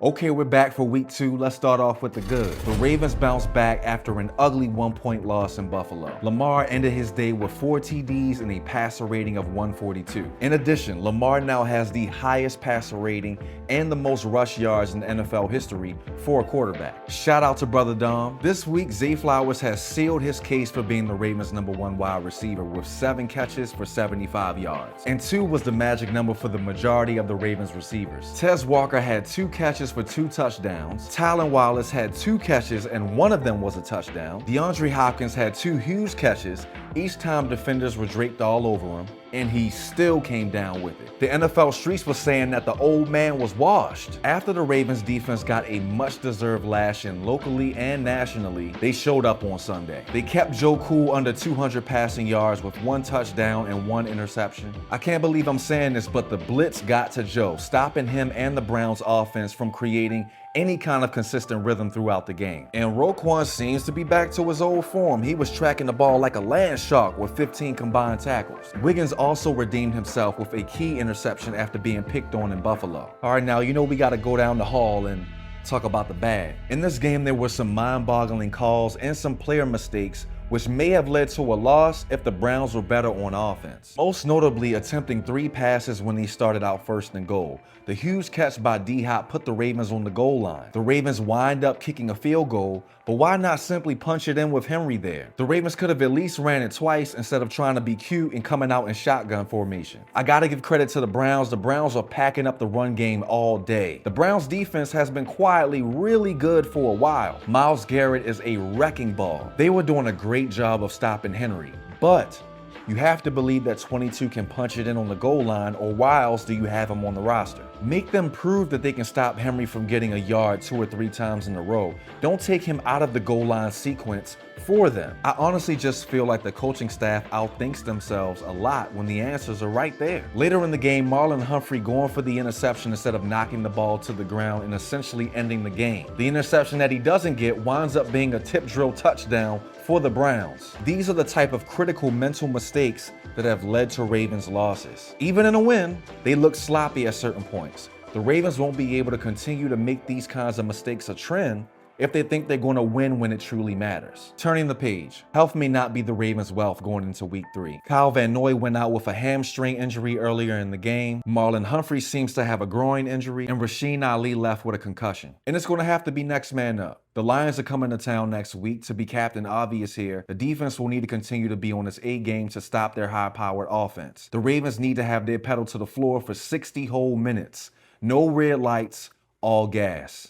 Okay, we're back for week 2. Let's start off with the good. The Ravens bounced back after an ugly 1-point loss in Buffalo. Lamar ended his day with 4 TDs and a passer rating of 142. In addition, Lamar now has the highest passer rating and the most rush yards in NFL history for a quarterback. Shout out to Brother Dom. This week, Zay Flowers has sealed his case for being the Ravens' #1 wide receiver with 7 catches for 75 yards. And 2 was the magic number for the majority of the Ravens receivers. Tez Walker had 2 catches for 2 touchdowns. Tylan Wallace had 2 catches and 1 of them was a touchdown. DeAndre Hopkins had 2 huge catches, each time defenders were draped all over him, and he still came down with it. The NFL streets was saying that the old man was washed. After the Ravens defense got a much-deserved lashing locally and nationally, they showed up on Sunday. They kept Joe Cool under 200 passing yards with 1 touchdown and 1 interception. I can't believe I'm saying this, but the blitz got to Joe, stopping him and the Browns offense from creating any kind of consistent rhythm throughout the game. And Roquan seems to be back to his old form. He was tracking the ball like a land shark with 15 combined tackles. Wiggins also redeemed himself with a key interception after being picked on in Buffalo. All right, now, we got to go down the hall and talk about the bad. In this game, there were some mind-boggling calls and some player mistakes which may have led to a loss if the Browns were better on offense. Most notably, attempting 3 passes when he started out first and goal. The huge catch by D-Hop put the Ravens on the goal line. The Ravens wind up kicking a field goal, but why not simply punch it in with Henry there? The Ravens could have at least ran it twice instead of trying to be cute and coming out in shotgun formation. I gotta give credit to the Browns. The Browns are packing up the run game all day. The Browns defense has been quietly really good for a while. Myles Garrett is a wrecking ball. They were doing a great job of stopping Henry, but you have to believe that 22 can punch it in on the goal line, or why else do you have him on the roster? Make them prove that they can stop Henry from getting a yard 2 or 3 times in a row. Don't take him out of the goal line sequence for them. I honestly just feel like the coaching staff outthinks themselves a lot when the answers are right there. Later in the game, Marlon Humphrey going for the interception instead of knocking the ball to the ground and essentially ending the game. The interception that he doesn't get winds up being a tip drill touchdown for the Browns. These are the type of critical mental mistakes that have led to Ravens losses. Even in a win, they look sloppy at certain points. The Ravens won't be able to continue to make these kinds of mistakes a trend if they think they're going to win when it truly matters. Turning the page, health may not be the Ravens' wealth going into week 3. Kyle Van Noy went out with a hamstring injury earlier in the game. Marlon Humphrey seems to have a groin injury, and Rasheen Ali left with a concussion. And it's going to have to be next man up. The Lions are coming to town next week. To be Captain Obvious here, the defense will need to continue to be on its A game to stop their high-powered offense. The Ravens need to have their pedal to the floor for 60 whole minutes. No red lights, all gas.